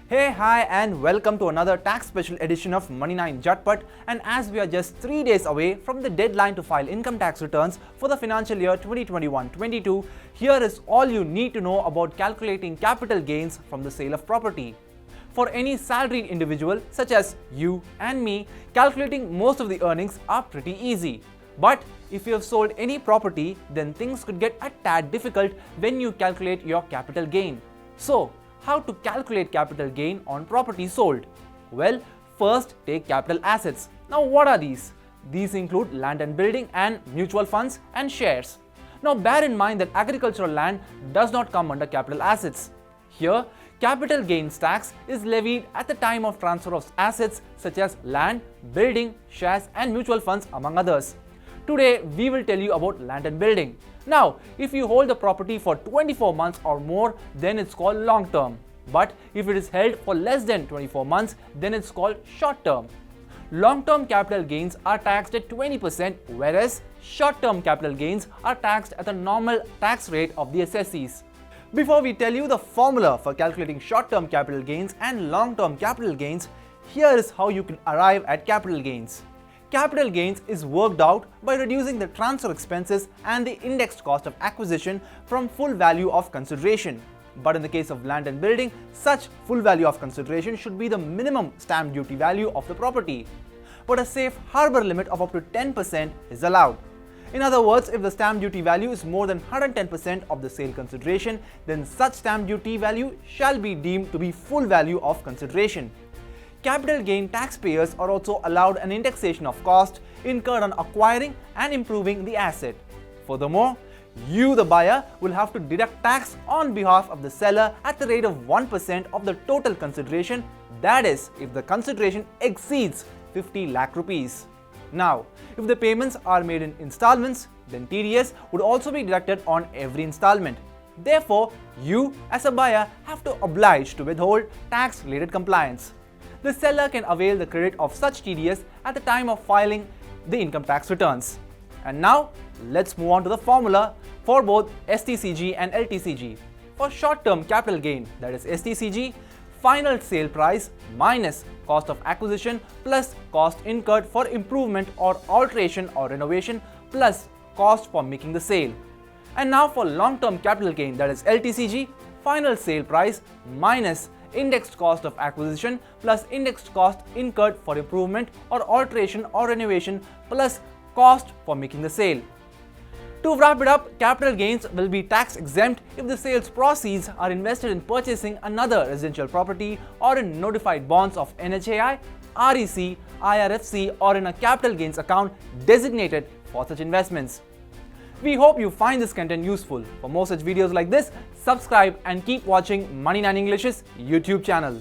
Hey, hi and welcome to another tax special edition of Money9 Jhatpat, and as we are just 3 days away from the deadline to file income tax returns for the financial year 2021-22, here is all you need to know about calculating capital gains from the sale of property. For any salaried individual such as you and me, calculating most of the earnings are pretty easy. But if you have sold any property, then things could get a tad difficult when you calculate your capital gain. So, how to calculate capital gain on property sold? Well, first take capital assets. Now what are these? These include land and building and mutual funds and shares. Now bear in mind that agricultural land does not come under capital assets. Here, capital gains tax is levied at the time of transfer of assets such as land, building, shares and mutual funds among others. Today, we will tell you about land and building. Now, if you hold the property for 24 months or more, then it's called long term. But if it is held for less than 24 months, then it's called short term. Long term capital gains are taxed at 20%, whereas short term capital gains are taxed at the normal tax rate of the assessees. Before we tell you the formula for calculating short term capital gains and long term capital gains, here is how you can arrive at capital gains. Capital gains is worked out by reducing the transfer expenses and the indexed cost of acquisition from full value of consideration. But in the case of land and building, such full value of consideration should be the minimum stamp duty value of the property. But a safe harbor limit of up to 10% is allowed. In other words, if the stamp duty value is more than 110% of the sale consideration, then such stamp duty value shall be deemed to be full value of consideration. Capital gain taxpayers are also allowed an indexation of cost incurred on acquiring and improving the asset. Furthermore, you, the buyer, will have to deduct tax on behalf of the seller at the rate of 1% of the total consideration, that is, if the consideration exceeds 50 lakh rupees. Now, if the payments are made in installments, then TDS would also be deducted on every installment. Therefore, you, as a buyer, have to oblige to withhold tax-related compliance. The seller can avail the credit of such TDS at the time of filing the income tax returns. And now, let's move on to the formula for both STCG and LTCG. For short-term capital gain, that is STCG, final sale price minus cost of acquisition plus cost incurred for improvement or alteration or renovation plus cost for making the sale. And now for long-term capital gain, that is LTCG, final sale price minus indexed cost of acquisition plus indexed cost incurred for improvement or alteration or renovation plus cost for making the sale. To wrap it up, capital gains will be tax exempt if the sales proceeds are invested in purchasing another residential property or in notified bonds of NHAI, REC, IRFC or in a capital gains account designated for such investments. We hope you find this content useful. For more such videos like this, subscribe and keep watching Money9 English's YouTube channel.